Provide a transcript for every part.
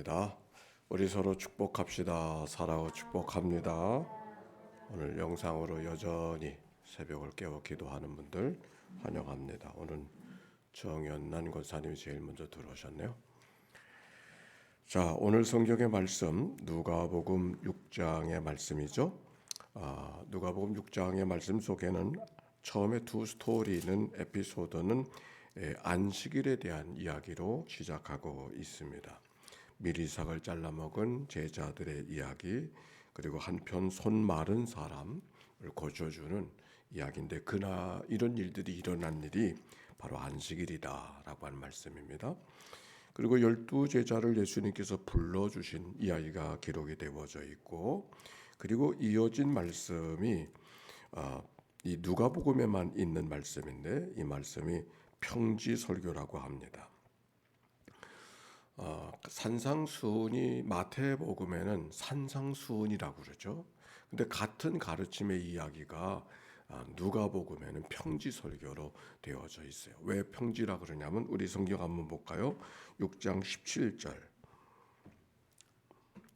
환영합니다. 우리 서로 축복합시다. 사랑하고 축복합니다. 오늘 영상으로 여전히 새벽을 깨워 기도하는 분들 환영합니다. 오늘 정연난 권사님이 제일 먼저 들어오셨네요. 자, 오늘 성경의 말씀 누가복음 6장의 말씀이죠. 누가복음 6장의 말씀 속에는 처음에 두 스토리는 에피소드는 안식일에 대한 이야기로 시작하고 있습니다. 미리삭을 잘라 먹은 제자들의 이야기, 그리고 한편 손 마른 사람을 고쳐주는 이야기인데, 그날 이런 일들이 일어난 일이 바로 안식일이다라고 하는 말씀입니다. 그리고 12 제자를 예수님께서 불러주신 이야기가 기록이 되어져 있고, 그리고 이어진 말씀이 이 누가복음에만 있는 말씀인데, 이 말씀이 평지설교라고 합니다. 산상수훈이 마태복음에는 산상수훈이라고 그러죠. 근데 같은 가르침의 이야기가 누가복음에는 평지설교로 되어져 있어요. 왜 평지라 그러냐면 우리 성경 한번 볼까요? 6장 17절.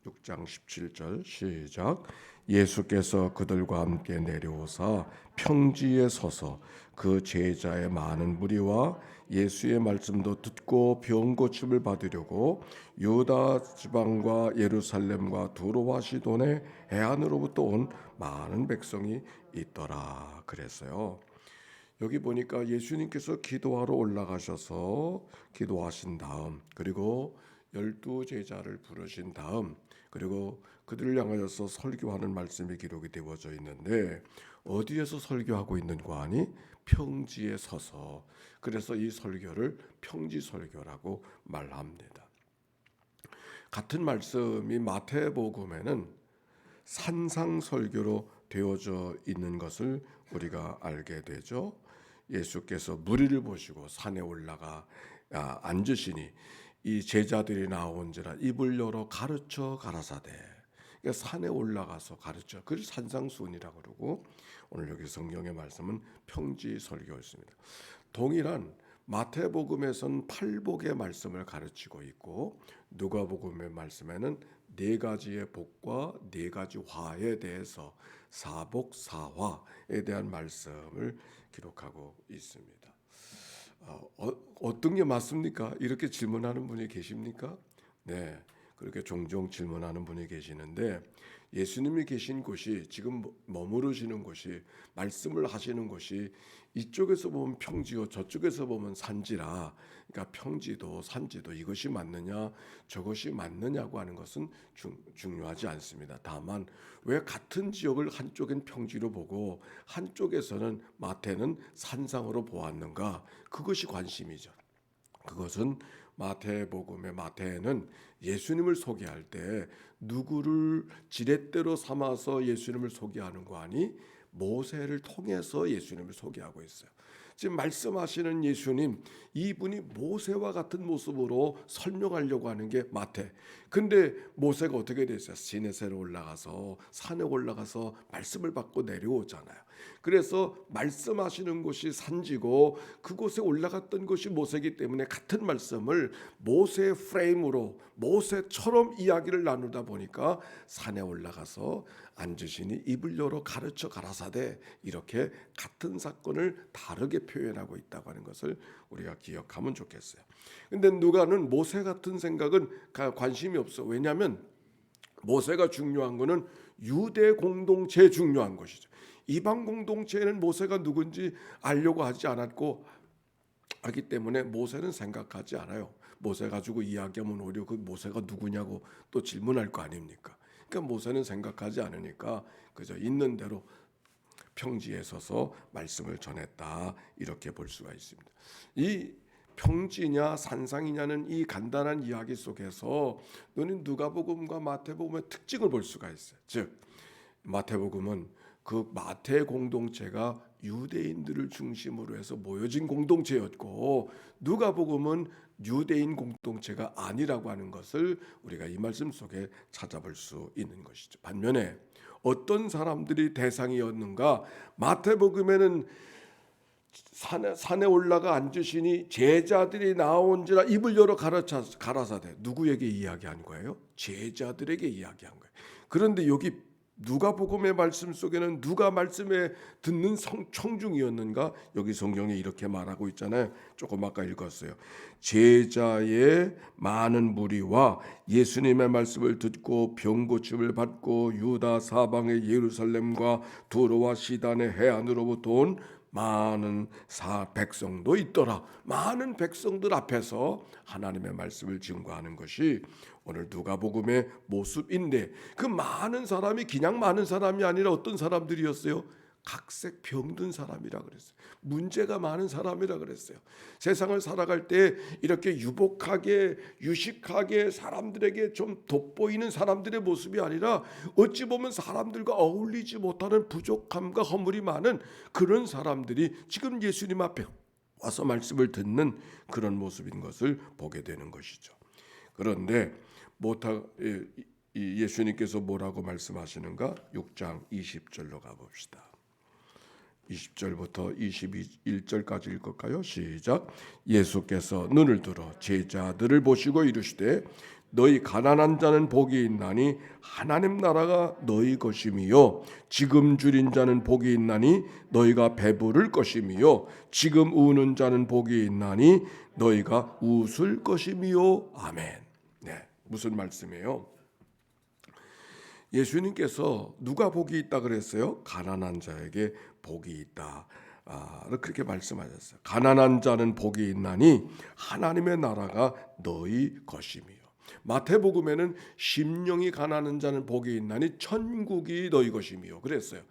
6장 17절 시작. 예수께서 그들과 함께 내려오사 평지에 서서 그 제자의 많은 무리와 예수의 말씀도 듣고 병 고침을 받으려고 유다 지방과 예루살렘과 두로와 시돈의 해안으로부터 온 많은 백성이 있더라 그랬어요. 여기 보니까 예수님께서 기도하러 올라가셔서 기도하신 다음, 그리고 12 제자를 부르신 다음, 그리고 그들을 향하여서 설교하는 말씀이 기록이 되어져 있는데, 어디에서 설교하고 있는가 하니 평지에 서서, 그래서 이 설교를 평지설교라고 말합니다. 같은 말씀이 마태복음에는 산상설교로 되어져 있는 것을 우리가 알게 되죠. 예수께서 무리를 보시고 산에 올라가 앉으시니 이 제자들이 나온지라 입을 열어 가르쳐 가라사대. 그러니까 산에 올라가서 가르쳐. 그걸 산상수훈이라고 그러고, 오늘 여기 성경의 말씀은 평지설교였습니다. 동일한 마태복음에선 팔복의 말씀을 가르치고 있고, 누가복음의 말씀에는 네 가지의 복과 네 가지 화에 대해서 사복 사화에 대한 말씀을 기록하고 있습니다. 어떤 게 맞습니까? 이렇게 질문하는 분이 계십니까? 네, 그렇게 종종 질문하는 분이 계시는데, 예수님이 계신 곳이, 지금 머무르시는 곳이, 말씀을 하시는 곳이 이쪽에서 보면 평지요, 저쪽에서 보면 산지라, 그러니까 평지도 산지도 이것이 맞느냐 저것이 맞느냐고 하는 것은 중요하지 않습니다. 다만 왜 같은 지역을 한쪽엔 평지로 보고 한쪽에서는 마태는 산상으로 보았는가, 그것이 관심이죠. 그것은 마태복음의 마태는 예수님을 소개할 때 누구를 지렛대로 삼아서 예수님을 소개하는 거 아니, 모세를 통해서 예수님을 소개하고 있어요. 지금 말씀하시는 예수님, 이분이 모세와 같은 모습으로 설명하려고 하는 게 마태. 근데 모세가 어떻게 됐어요? 시내산에 올라가서, 산에 올라가서 말씀을 받고 내려오잖아요. 그래서 말씀하시는 곳이 산지고 그곳에 올라갔던 것이 모세이기 때문에 같은 말씀을 모세 프레임으로, 모세처럼 이야기를 나누다 보니까 산에 올라가서 앉으시니 입을 열어 가르쳐 가라사대, 이렇게 같은 사건을 다르게 표현하고 있다고 하는 것을 우리가 기억하면 좋겠어요. 근데 누가는 모세 같은 생각은 관심이 없어. 왜냐하면 모세가 중요한 거는 유대 공동체에 중요한 것이죠. 이방 공동체에는 모세가 누군지 알려고 하지 않았고 하기 때문에 모세는 생각하지 않아요. 모세 가지고 이야기하면 오히려 그 모세가 누구냐고 또 질문할 거 아닙니까? 그러니까 모세는 생각하지 않으니까 그저 있는 대로 평지에 서서 말씀을 전했다, 이렇게 볼 수가 있습니다. 이 평지냐 산상이냐는 이 간단한 이야기 속에서 너는 누가복음과 마태복음의 특징을 볼 수가 있어요. 즉 마태복음은 그 마태 공동체가 유대인들을 중심으로 해서 모여진 공동체였고, 누가복음은 유대인 공동체가 아니라고 하는 것을 우리가 이 말씀 속에 찾아볼 수 있는 것이죠. 반면에 어떤 사람들이 대상이었는가, 마태복음에는 산에 올라가 앉으시니 제자들이 나온지라 입을 열어 가라사대. 누구에게 이야기한 거예요? 제자들에게 이야기한 거예요. 그런데 여기 누가복음의 말씀 속에는 누가 말씀에 듣는 청중이었는가? 여기 성경에 이렇게 말하고 있잖아요. 조금 아까 읽었어요. 제자의 많은 무리와 예수님의 말씀을 듣고 병 고침을 받고 유다 사방의 예루살렘과 두로와 시단의 해안으로부터 온 많은 백성도 있더라. 많은 백성들 앞에서 하나님의 말씀을 증거하는 것이 오늘 누가복음의 모습인데, 그 많은 사람이 그냥 많은 사람이 아니라 어떤 사람들이었어요? 각색 병든 사람이라 그랬어요. 문제가 많은 사람이라 그랬어요. 세상을 살아갈 때 이렇게 유복하게 유식하게 사람들에게 좀 돋보이는 사람들의 모습이 아니라 어찌 보면 사람들과 어울리지 못하는 부족함과 허물이 많은 그런 사람들이 지금 예수님 앞에 와서 말씀을 듣는 그런 모습인 것을 보게 되는 것이죠. 그런데 예수님께서 뭐라고 말씀하시는가? 6장 20절로 가봅시다. 20절부터 21절까지 읽을까요? 시작. 예수께서 눈을 들어 제자들을 보시고 이르시되 너희 가난한 자는 복이 있나니 하나님 나라가 너희 것이미요 지금 줄인 자는 복이 있나니 너희가 배부를 것이미요 지금 우는 자는 복이 있나니 너희가 웃을 것이미요. 아멘. 네, 무슨 말씀이에요? 예수님께서 누가 복이 있다 그랬어요? 가난한 자에게 복이 있다. 그렇게 말씀하셨어요. 가난한 자는 복이 있나니 하나님의 나라가 너희 것이미요. 마태복음에는 심령이 가난한 자는 복이 있나니 천국이 너희 것이미요. 그랬어요.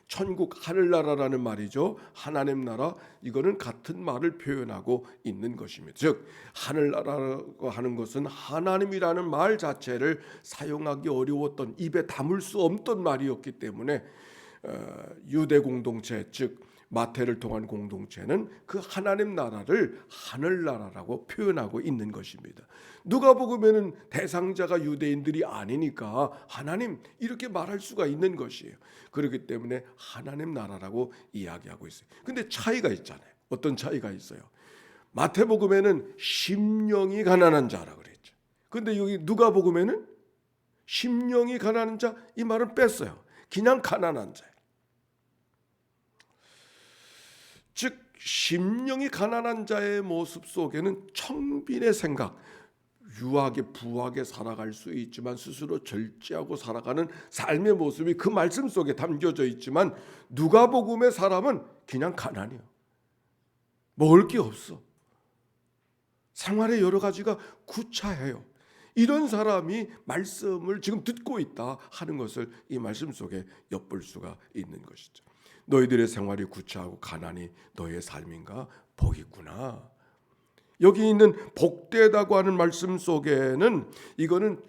천국 하늘나라라는 말이죠. 하나님 나라, 이거는 같은 말을 표현하고 있는 것입니다. 즉 하늘나라라고 하는 것은 하나님이라는 말 자체를 사용하기 어려웠던, 입에 담을 수 없던 말이었기 때문에 유대 공동체, 즉 마태를 통한 공동체는 그 하나님 나라를 하늘나라라고 표현하고 있는 것입니다. 누가복음에는 대상자가 유대인들이 아니니까 하나님 이렇게 말할 수가 있는 것이에요. 그렇기 때문에 하나님 나라라고 이야기하고 있어요. 근데 차이가 있잖아요. 어떤 차이가 있어요? 마태복음에는 심령이 가난한 자라고 그랬죠. 근데 여기 누가복음에는 심령이 가난한 자, 이 말은 뺐어요. 그냥 가난한 자예요. 즉 심령이 가난한 자의 모습 속에는 청빈의 생각, 유하게 부하게 살아갈 수 있지만 스스로 절제하고 살아가는 삶의 모습이 그 말씀 속에 담겨져 있지만, 누가복음의 사람은 그냥 가난해요. 먹을 게 없어. 생활의 여러 가지가 구차해요. 이런 사람이 말씀을 지금 듣고 있다 하는 것을 이 말씀 속에 엿볼 수가 있는 것이죠. 너희들의 생활이 구차하고 가난이 너희의 삶인가? 복이구나. 여기 있는 복되다고 하는 말씀 속에는 이거는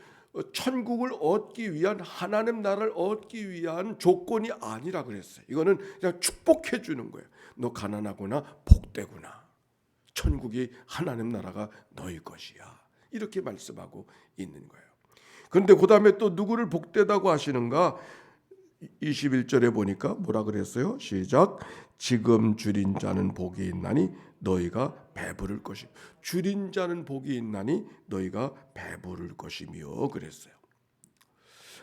천국을 얻기 위한, 하나님 나라를 얻기 위한 조건이 아니라 그랬어요. 이거는 그냥 축복해 주는 거예요. 너 가난하구나, 복되구나. 천국이, 하나님 나라가 너희 것이야. 이렇게 말씀하고 있는 거예요. 그런데 그 다음에 또 누구를 복되다고 하시는가? 21절에 보니까 뭐라 그랬어요? 시작. 지금 줄인 자는 복이 있나니 너희가 배부를 것이며. 줄인 자는 복이 있나니 너희가 배부를 것이며 그랬어요.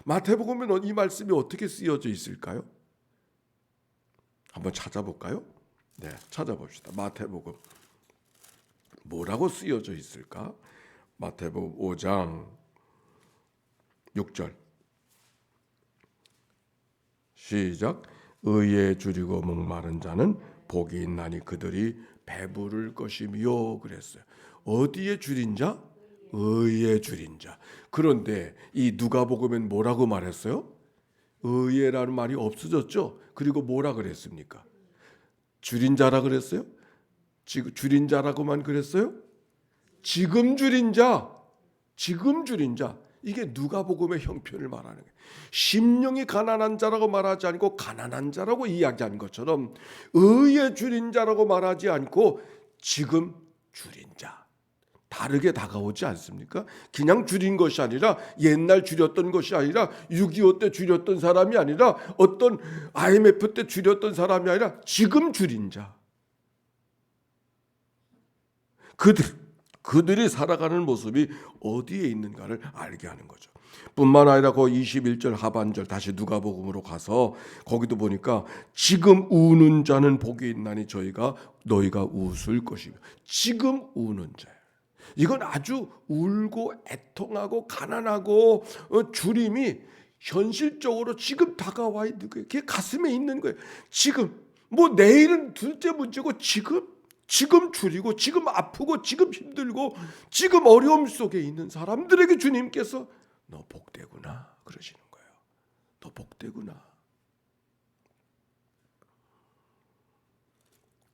마태복음은 이 말씀이 어떻게 쓰여져 있을까요? 한번 찾아볼까요? 네, 찾아봅시다. 마태복음 뭐라고 쓰여져 있을까? 마태복음 5장 6절 시작. 의에 줄이고 목마른 자는 복이 있나니 그들이 배부를 것이며 그랬어요. 어디에 줄인 자? 의에 줄인 자. 그런데 이 누가복음엔 뭐라고 말했어요? 의에라는 말이 없어졌죠. 그리고 뭐라 그랬습니까? 줄인 자라 그랬어요? 지금 줄인 자라고만 그랬어요? 지금 줄인 자. 지금 줄인 자. 이게 누가복음의 형편을 말하는 거예요. 심령이 가난한 자라고 말하지 않고 가난한 자라고 이야기한 것처럼 의에 줄인 자라고 말하지 않고 지금 줄인 자. 다르게 다가오지 않습니까? 그냥 줄인 것이 아니라, 옛날 줄였던 것이 아니라, 6.25 때 줄였던 사람이 아니라, 어떤 IMF 때 줄였던 사람이 아니라 지금 줄인 자. 그들이 살아가는 모습이 어디에 있는가를 알게 하는 거죠. 뿐만 아니라 그 21절 하반절 다시 누가복음으로 가서 거기도 보니까 지금 우는 자는 복이 있나니 너희가 웃을 것이며, 지금 우는 자예요. 이건 아주 울고 애통하고 가난하고 주림이 현실적으로 지금 다가와 있는 거예요. 그게 가슴에 있는 거예요. 지금 뭐 내일은 둘째 문제고 지금 줄이고 지금 아프고 지금 힘들고 지금 어려움 속에 있는 사람들에게 주님께서 너 복되구나 그러시는 거예요. 너 복되구나.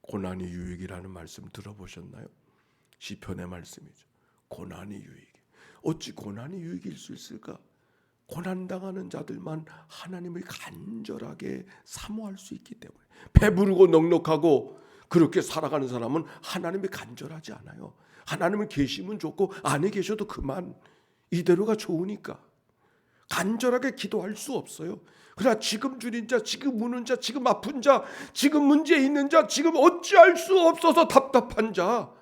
고난이 유익이라는 말씀 들어보셨나요? 시편의 말씀이죠. 고난이 유익. 어찌 고난이 유익일 수 있을까? 고난당하는 자들만 하나님을 간절하게 사모할 수 있기 때문에. 배부르고 넉넉하고 그렇게 살아가는 사람은 하나님이 간절하지 않아요. 하나님은 계시면 좋고 안에 계셔도 그만. 이대로가 좋으니까 간절하게 기도할 수 없어요. 그러나 지금 줄인 자, 지금 우는 자, 지금 아픈 자, 지금 문제 있는 자, 지금 어찌할 수 없어서 답답한 자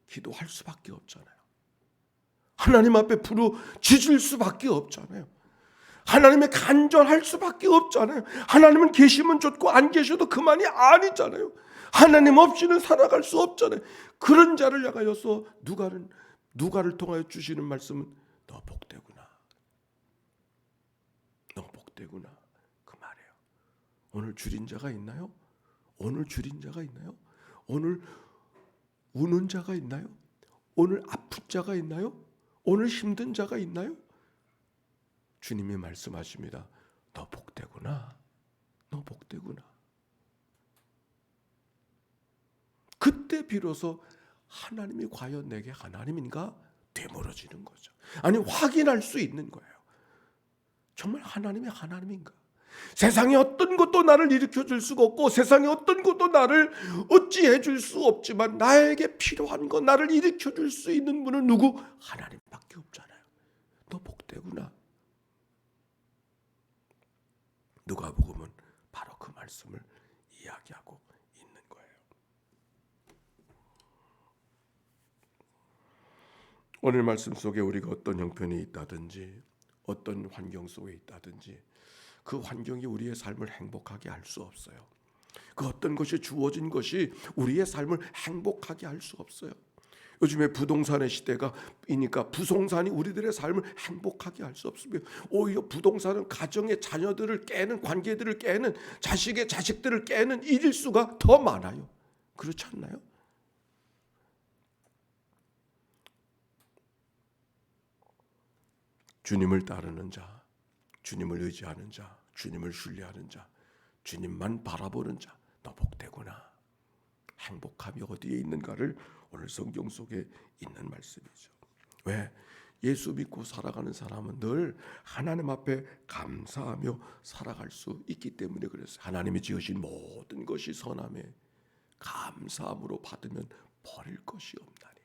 기도할 수밖에 없잖아요. 하나님 앞에 부르짖을 수밖에 없잖아요. 하나님의 간절할 수밖에 없잖아요. 하나님은 계시면 좋고 안 계셔도 그만이 아니잖아요. 하나님 없이는 살아갈 수 없잖아요. 그런 자를 향하여서 누가를 통하여 주시는 말씀은 너 복되구나. 너 복되구나. 그 말이에요. 오늘 줄인 자가 있나요? 오늘 줄인 자가 있나요? 오늘 우는 자가 있나요? 오늘 아픈 자가 있나요? 오늘 힘든 자가 있나요? 주님이 말씀하십니다. 너 복되구나. 너 복되구나. 그때 비로소 하나님이 과연 내게 하나님인가 되물어지는 거죠. 아니 확인할 수 있는 거예요. 정말 하나님이 하나님인가? 세상에 어떤 것도 나를 일으켜줄 수가 없고 세상에 어떤 것도 나를 어찌해 줄 수 없지만 나에게 필요한 거 나를 일으켜줄 수 있는 분은 누구? 하나님밖에 없잖아요. 너 복되구나. 누가복음은 바로 그 말씀을 이야기하고 있는 거예요. 오늘 말씀 속에 우리가 어떤 형편이 있다든지 어떤 환경 속에 있다든지 그 환경이 우리의 삶을 행복하게 할 수 없어요. 그 어떤 것이 주어진 것이 우리의 삶을 행복하게 할 수 없어요. 요즘에 부동산의 시대가이니까 부동산이 우리들의 삶을 행복하게 할 수 없습니다. 오히려 부동산은 가정의 자녀들을 깨는, 관계들을 깨는, 자식의 자식들을 깨는 일일수가 더 많아요. 그렇지 않나요? 주님을 따르는 자, 주님을 의지하는 자, 주님을 신뢰하는 자, 주님만 바라보는 자, 너 복되구나. 행복함이 어디에 있는가를 오늘 성경 속에 있는 말씀이죠. 왜? 예수 믿고 살아가는 사람은 늘 하나님 앞에 감사하며 살아갈 수 있기 때문에 그랬어요. 하나님이 지으신 모든 것이 선함에 감사함으로 받으면 버릴 것이 없나니.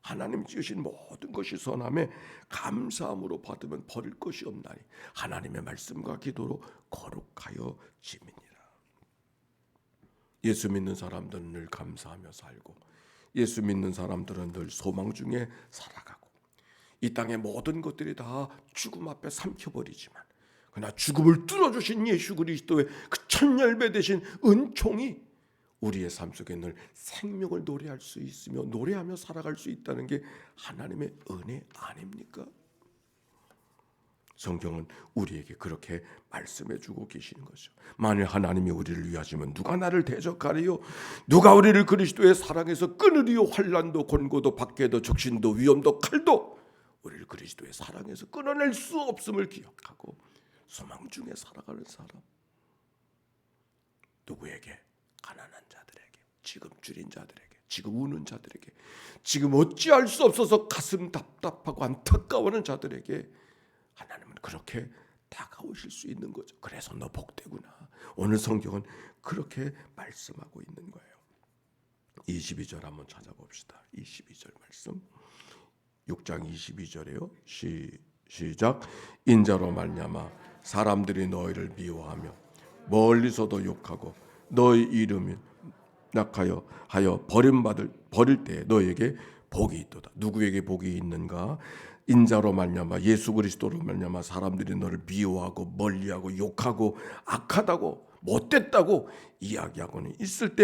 하나님 지으신 모든 것이 선함에 감사함으로 받으면 버릴 것이 없나니 하나님의 말씀과 기도로 거룩하여 지미니라. 예수 믿는 사람들은 늘 감사하며 살고 예수 믿는 사람들은 늘 소망 중에 살아가고 이 땅의 모든 것들이 다 죽음 앞에 삼켜버리지만 그러나 죽음을 뚫어주신 예수 그리스도의 그 천열배 되신 은총이 우리의 삶 속에 늘 생명을 노래할 수 있으며 노래하며 살아갈 수 있다는 게 하나님의 은혜 아닙니까? 성경은 우리에게 그렇게 말씀해주고 계시는 거죠. 만일 하나님이 우리를 위하시면 누가 나를 대적하리요? 누가 우리를 그리스도의 사랑에서 끊으리요? 환난도 곤고도 박해도 적신도 위험도 칼도 우리를 그리스도의 사랑에서 끊어낼 수 없음을 기억하고 소망 중에 살아가는 사람. 누구에게? 가난한 자들에게, 지금 줄인 자들에게, 지금 우는 자들에게, 지금 어찌할 수 없어서 가슴 답답하고 안타까워하는 자들에게 하나님은 그렇게 다가오실 수 있는 거죠. 그래서 너 복되구나. 오늘 성경은 그렇게 말씀하고 있는 거예요. 22절 한번 찾아봅시다. 22절 말씀. 6장 22절에요. 시작. 인자로 말미암아 사람들이 너희를 미워하며 멀리서도 욕하고 너희 이름이 하여 버릴 때 너에게 복이 있도다. 누구에게 복이 있는가? 인자로 말미암아 예수 그리스도로 말미암아 사람들이 너를 미워하고 멀리하고 욕하고 악하다고 못됐다고 이야기하고는 있었을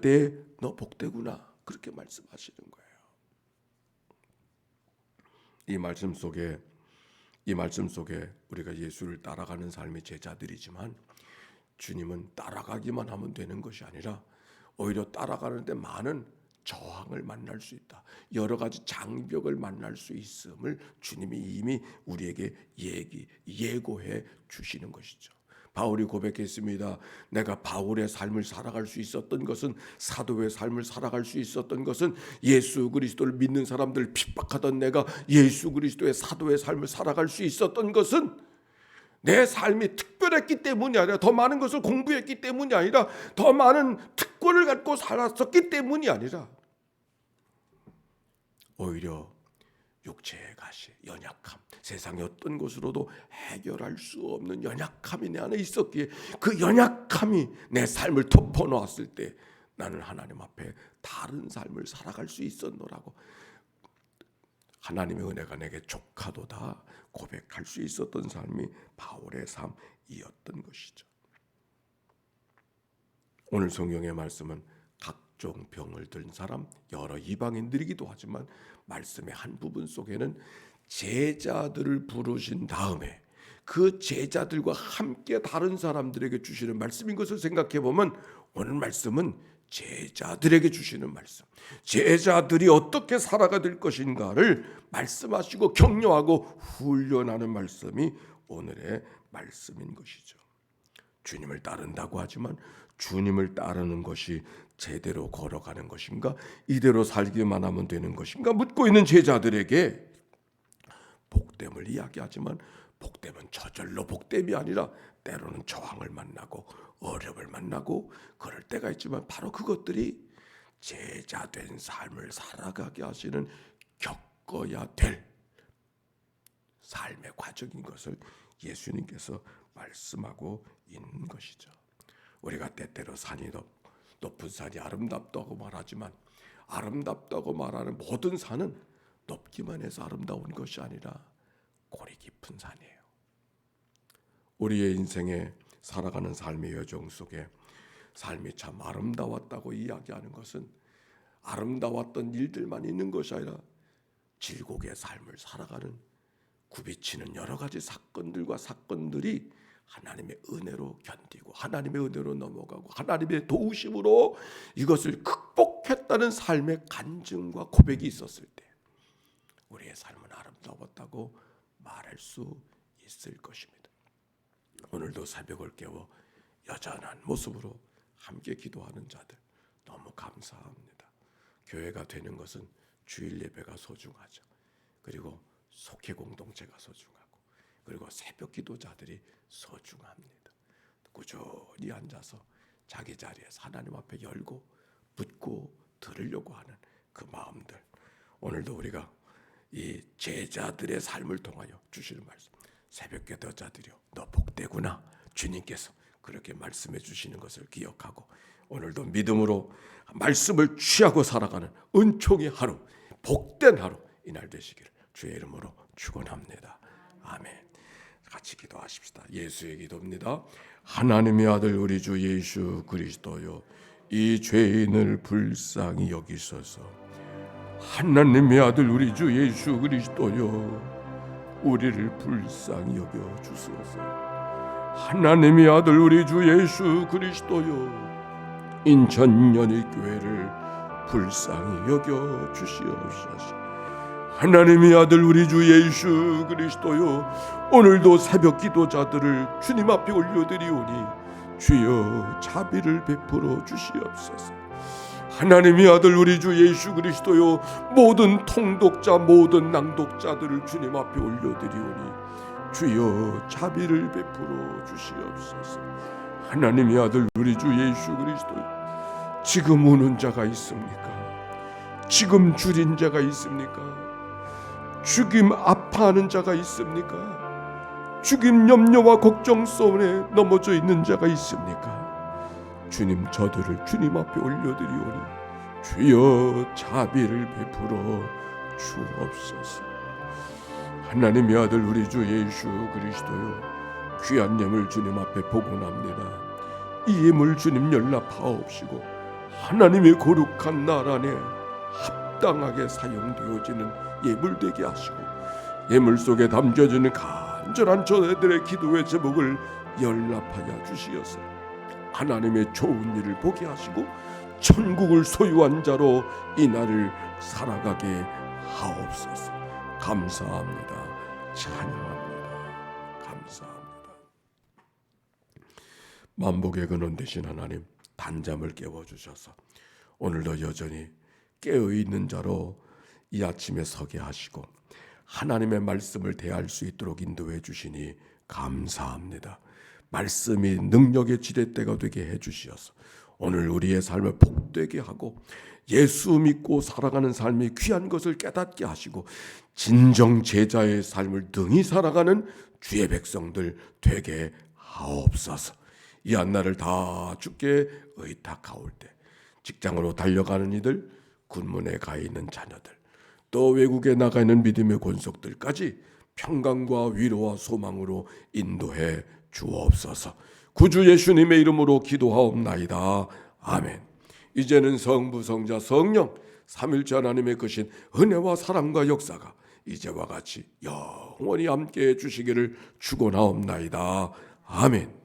때 너 복되구나, 그렇게 말씀하시는 거예요. 이 말씀 속에 우리가 예수를 따라가는 삶의 제자들이지만 주님은 따라가기만 하면 되는 것이 아니라 오히려 따라가는데 많은 저항을 만날 수 있다. 여러 가지 장벽을 만날 수 있음을 주님이 이미 우리에게 예고해 주시는 것이죠. 바울이 고백했습니다. 내가 바울의 삶을 살아갈 수 있었던 것은, 사도의 삶을 살아갈 수 있었던 것은, 예수 그리스도를 믿는 사람들을 핍박하던 내가 예수 그리스도의 사도의 삶을 살아갈 수 있었던 것은 내 삶이 특별했기 때문이 아니라, 더 많은 것을 공부했기 때문이 아니라, 더 많은 특권을 갖고 살았었기 때문이 아니라, 오히려 육체의 가시, 연약함, 세상의 어떤 것으로도 해결할 수 없는 연약함이 내 안에 있었기에 그 연약함이 내 삶을 덮어놓았을 때 나는 하나님 앞에 다른 삶을 살아갈 수 있었노라고 하나님의 은혜가 내게 족하도다 고백할 수 있었던 삶이 바울의 삶이었던 것이죠. 오늘 성경의 말씀은 각종 병을 든 사람, 여러 이방인들이기도 하지만 말씀의 한 부분 속에는 제자들을 부르신 다음에 그 제자들과 함께 다른 사람들에게 주시는 말씀인 것을 생각해 보면 오늘 말씀은 제자들에게 주시는 말씀, 제자들이 어떻게 살아가 될 것인가를 말씀하시고 격려하고 훈련하는 말씀이 오늘의 말씀인 것이죠. 주님을 따른다고 하지만 주님을 따르는 것이 제대로 걸어가는 것인가, 이대로 살기만 하면 되는 것인가 묻고 있는 제자들에게 복됨을 이야기하지만 복됨은 저절로 복됨이 아니라 때로는 저항을 만나고 어려움을 만나고 그럴 때가 있지만 바로 그것들이 제자된 삶을 살아가게 하시는 겪어야 될 삶의 과정인 것을 예수님께서 말씀하고 있는 것이죠. 우리가 때때로 높은 산이 아름답다고 말하지만 아름답다고 말하는 모든 산은 높기만 해서 아름다운 것이 아니라 골이 깊은 산이에요. 우리의 인생에 살아가는 삶의 여정 속에 삶이 참 아름다웠다고 이야기하는 것은 아름다웠던 일들만 있는 것이 아니라 질곡의 삶을 살아가는 굽이치는 여러 가지 사건들이 하나님의 은혜로 견디고 하나님의 은혜로 넘어가고 하나님의 도우심으로 이것을 극복했다는 삶의 간증과 고백이 있었을 때 우리의 삶은 아름다웠다고 말할 수 있을 것입니다. 오늘도 새벽을 깨워 여전한 모습으로 함께 기도하는 자들 너무 감사합니다. 교회가 되는 것은 주일 예배가 소중하죠. 그리고 속회 공동체가 소중하고 그리고 새벽 기도자들이 소중합니다. 꾸준히 앉아서 자기 자리에서 하나님 앞에 열고 묻고 들으려고 하는 그 마음들, 오늘도 우리가 이 제자들의 삶을 통하여 주시는 말씀, 새벽 기도자들이여 너 복되구나, 주님께서 그렇게 말씀해 주시는 것을 기억하고 오늘도 믿음으로 말씀을 취하고 살아가는 은총의 하루, 복된 하루 이날 되시기를 주의 이름으로 축원합니다. 아멘. 같이 기도하십시다. 예수의 기도입니다. 하나님의 아들 우리 주 예수 그리스도여, 이 죄인을 불쌍히 여기소서. 하나님의 아들 우리 주 예수 그리스도여, 우리를 불쌍히 여겨 주소서. 하나님의 아들 우리 주 예수 그리스도여, 인천연희교회를 불쌍히 여겨 주시옵소서. 하나님의 아들 우리 주 예수 그리스도여, 오늘도 새벽 기도자들을 주님 앞에 올려드리오니 주여 자비를 베풀어 주시옵소서. 하나님의 아들 우리 주 예수 그리스도여, 모든 통독자 모든 낭독자들을 주님 앞에 올려드리오니 주여 자비를 베풀어 주시옵소서. 하나님의 아들 우리 주 예수 그리스도여, 지금 우는 자가 있습니까? 지금 줄인 자가 있습니까? 죽임 아파하는 자가 있습니까? 죽임 염려와 걱정 속에 넘어져 있는 자가 있습니까? 주님, 저들을 주님 앞에 올려드리오니 주여 자비를 베풀어 주옵소서. 하나님의 아들 우리 주 예수 그리스도요, 귀한 예물 주님 앞에 복원합니다. 이 예물 주님 연락하옵시고 하나님의 거룩한 나라 안에 합당하게 사용되어지는 예물 되게 하시고, 예물 속에 담겨지는 간절한 저희들의 기도의 제목을 연락하여 주시어서 하나님의 좋은 일을 보게 하시고 천국을 소유한 자로 이 날을 살아가게 하옵소서. 감사합니다. 찬양합니다. 감사합니다. 만복의 근원 되신 하나님, 단잠을 깨워주셔서 오늘도 여전히 깨어있는 자로 이 아침에 서게 하시고 하나님의 말씀을 대할 수 있도록 인도해 주시니 감사합니다. 말씀이 능력의 지렛대가 되게 해주시어서 오늘 우리의 삶을 복되게 하고 예수 믿고 살아가는 삶이 귀한 것을 깨닫게 하시고 진정 제자의 삶을 능히 살아가는 주의 백성들 되게 하옵소서. 이 한날을 다 주께 의탁하올 때 직장으로 달려가는 이들, 군문에 가 있는 자녀들, 또 외국에 나가 있는 믿음의 권속들까지 평강과 위로와 소망으로 인도해 주옵소서. 구주 예수님의 이름으로 기도하옵나이다. 아멘. 이제는 성부, 성자, 성령 삼일째 하나님의 크신 은혜와 사랑과 역사가 이제와 같이 영원히 함께해 주시기를 축원하옵나이다. 아멘.